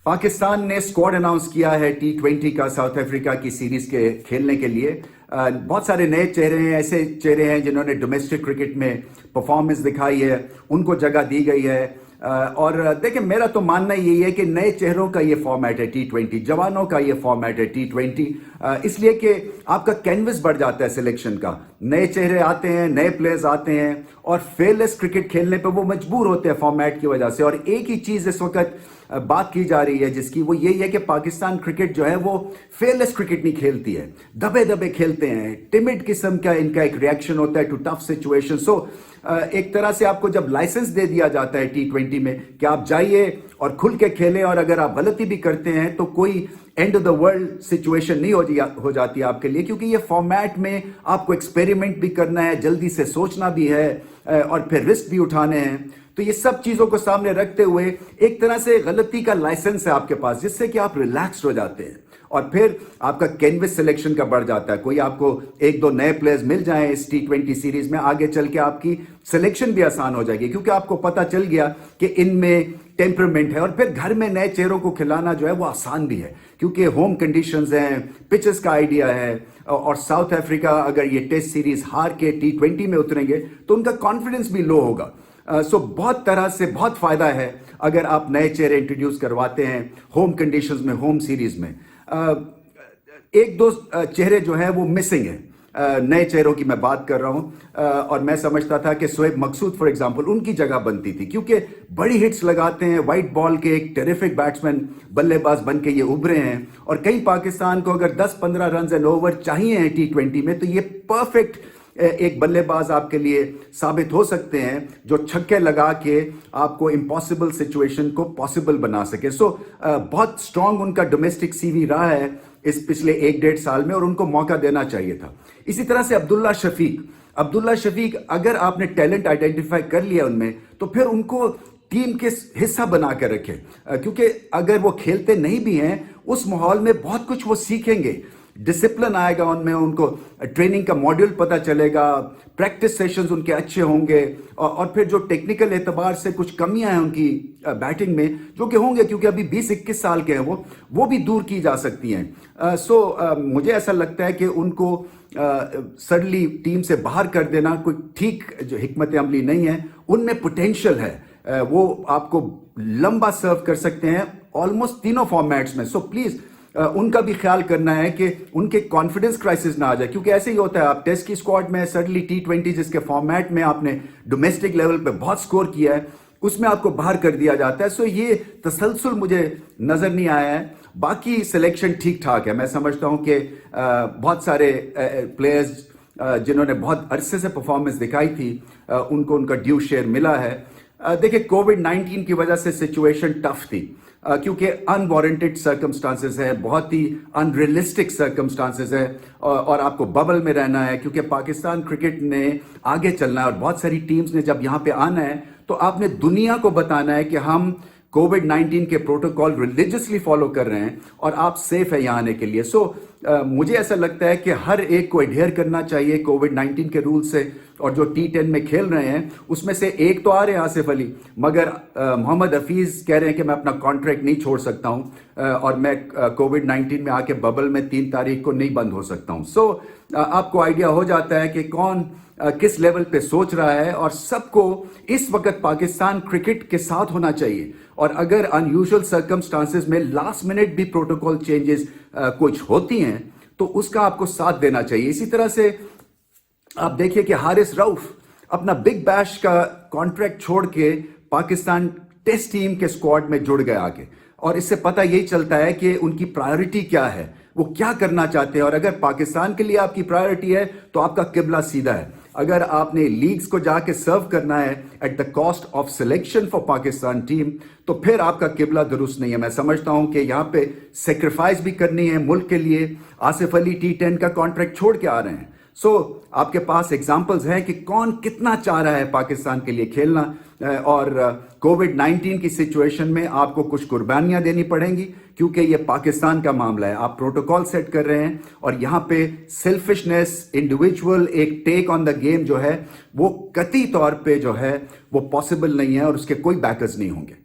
पाकिस्तान ने squad announce किया है T20 का साउथ अफ्रीका की सीरीज के खेलने के लिए। बहुत सारे नए चेहरे हैं, ऐसे चेहरे हैं जिन्होंने डोमेस्टिक क्रिकेट में परफॉर्मेंस दिखाई है, उनको जगह दी गई है। और देखिए, मेरा तो मानना यही है कि नए चेहरों का ये फॉर्मेट है T20, जवानों का ये फॉर्मेट है T20, इसलिए कि आपका कैनवस बढ़ जाता है सिलेक्शन का। नए चेहरे आते हैं, नए प्लेयर्स आते हैं और फेयरलेस क्रिकेट खेलने पे वो मजबूर होते हैं फॉर्मेट की वजह से। और एक ही चीज इस वक्त बात की जा रही है जिसकी, वो यही है कि पाकिस्तान क्रिकेट जो है वो फेयरलेस क्रिकेट नहीं खेलती है, दबे दबे खेलते हैं, टिमिड किस्म का इनका एक रिएक्शन होता है टू टफ सिचुएशन। सो एक तरह से आपको जब लाइसेंस दे दिया जाता है T20 में कि आप जाइए और खुल के खेलें, और अगर आप गलती भी करते हैं तो कोई end of the world situation नहीं हो जाती आपके लिए, क्योंकि ये फॉर्मेट में आपको एक्सपेरिमेंट भी करना है, जल्दी से सोचना भी है और फिर रिस्क भी उठाने हैं। तो ये सब चीजों को सामने रखते हुए एक तरह से गलती का लाइसेंस है आपके पास, जिससे कि आप रिलैक्स्ड हो जाते हैं और फिर आपका कैनवस सिलेक्शन का बढ़ जाता है। कोई आपको एक दो नए प्लेयर्स मिल जाएं इस T20 सीरीज में, आगे चल के आपकी सिलेक्शन भी आसान हो जाएगी, क्योंकि आपको पता चल गया कि इनमें टेम्परामेंट है। और फिर घर में नए चेहरों को खिलाना जो है वो आसान भी है, क्योंकि होम कंडीशंस हैं, पिचेस का आइडिया है। और साउथ अफ्रीका अगर ये टेस्ट सीरीज हार के T20 में उतरेंगे तो उनका कॉन्फिडेंस भी लो होगा। सो बहुत तरह से बहुत फायदा है अगर आप नए चेहरे इंट्रोड्यूस करवाते हैं होम कंडीशंस में, होम सीरीज में। एक दो चेहरे जो हैं वो मिसिंग है, नए चेहरों की मैं बात कर रहा हूं। और मैं समझता था कि शोएब मकसूद फॉर एग्जांपल उनकी जगह बनती थी, क्योंकि बड़ी हिट्स लगाते हैं, वाइट बॉल के एक टेरिफिक बैट्समैन, बल्लेबाज बन के ये उभरे हैं। और कई पाकिस्तान को अगर 10-15 रन एंड ओवर चाहिए हैं T20 में, तो ये परफेक्ट एक बल्लेबाज आपके लिए साबित हो सकते हैं जो छक्के लगा के आपको इम्पॉसिबल सिचुएशन को पॉसिबल बना सके। सो बहुत स्ट्रांग उनका डोमेस्टिक सीवी रहा है इस पिछले 1-1.5 साल में, और उनको मौका देना चाहिए था। इसी तरह से अब्दुल्ला शफीक, अगर आपने टैलेंट आइडेंटिफाई कर लिया उनमें, तो फिर उनको टीम के हिस्सा बना कर रखें, क्योंकि अगर वो खेलते नहीं भी हैं उस माहौल में बहुत कुछ वो सीखेंगे, डिसिप्लिन आएगा उनमें, उनको ट्रेनिंग का मॉड्यूल पता चलेगा, प्रैक्टिस सेशंस उनके अच्छे होंगे। और फिर जो टेक्निकल एतबार से कुछ कमियां हैं उनकी बैटिंग में, जो कि होंगे क्योंकि अभी 20-21 साल के हैं वो भी दूर की जा सकती हैं। सो मुझे ऐसा लगता है कि उनको सडनली टीम से बाहर कर देना कोई ठीक जो हिकमत अमली नहीं है। उनमें पोटेंशियल है, वो आपको लंबा सर्व कर सकते हैं ऑलमोस्ट तीनों फॉर्मेट्स में। सो प्लीज उनका भी ख्याल करना है कि उनके कॉन्फिडेंस क्राइसिस ना आ जाए, क्योंकि ऐसे ही होता है, आप टेस्ट की स्क्वाड में सडनली T20 जिसके फॉर्मेट में आपने डोमेस्टिक लेवल पे बहुत स्कोर किया है, उसमें आपको बाहर कर दिया जाता है। सो ये तसलसल मुझे नजर नहीं आया है। बाकी सिलेक्शन ठीक ठाक है। मैं समझता हूं कि बहुत सारे प्लेयर्स जिन्होंने बहुत अरसे से परफॉर्मेंस दिखाई थी, उनको उनका ड्यू शेयर मिला है। देखिए, कोविड-19 की वजह से सिचुएशन टफ थी, क्योंकि अनवारंटेड सर्कमस्टांसेस है, बहुत ही अनरियलिस्टिक सर्कमस्टांसेस है, और आपको बबल में रहना है, क्योंकि पाकिस्तान क्रिकेट ने आगे चलना है। और बहुत सारी टीम्स ने जब यहाँ पे आना है तो आपने दुनिया को बताना है कि हम कोविड-19 के प्रोटोकॉल रिलीजियसली फॉलो कर रहे हैं और आप सेफ है यहाँ आने के लिए। सो मुझे ऐसा लगता है कि हर एक को एडहेयर करना चाहिए कोविड-19 के रूल से। और जो T10 में खेल रहे हैं उसमें से एक तो आ रहे हैं आसिफ अली, मगर मोहम्मद हफीज कह रहे हैं कि मैं अपना कॉन्ट्रैक्ट नहीं छोड़ सकता हूं और मैं कोविड-19 में आके बबल में 3 तारीख को नहीं बंद हो सकता हूं। सो आपको आइडिया हो जाता है कि कौन किस लेवल पे सोच रहा है, और सबको इस वक्त पाकिस्तान क्रिकेट के साथ होना चाहिए। और अगर अनयूजुअल सर्कमस्टांसेस में लास्ट मिनट भी प्रोटोकॉल चेंजेस कुछ होती हैं तो उसका आपको साथ देना चाहिए। इसी तरह से आप देखिए कि हारिस रऊफ अपना बिग बैश का कॉन्ट्रैक्ट छोड़ के पाकिस्तान टेस्ट टीम के स्क्वाड में जुड़ गए आके, और इससे पता यही चलता है कि उनकी प्रायोरिटी क्या है, वो क्या करना चाहते हैं। और अगर पाकिस्तान के लिए आपकी प्रायोरिटी है तो आपका किबला सीधा है। अगर आपने लीग्स को जाके सर्व करना है at the cost of selection for Pakistan team, तो फिर आपका किबला दुरुस्त नहीं है। मैं समझता हूं कि यहाँ पे सेक्रीफाइस भी करनी है मुल्क के लिए। आसिफ अली T10 का कॉन्ट्रैक्ट छोड़ के आ रहे हैं। सो आपके पास एग्जाम्पल्स हैं कि कौन कितना चाह रहा है पाकिस्तान के लिए खेलना, और कोविड-19 की सिचुएशन में आपको कुछ कुर्बानियां देनी पड़ेंगी, क्योंकि ये पाकिस्तान का मामला है। आप प्रोटोकॉल सेट कर रहे हैं और यहाँ पे सेल्फिशनेस, इंडिविजुअल एक टेक ऑन द गेम जो है वो कतई तौर पे जो है वो पॉसिबल नहीं है, और उसके कोई बैकर्स नहीं होंगे।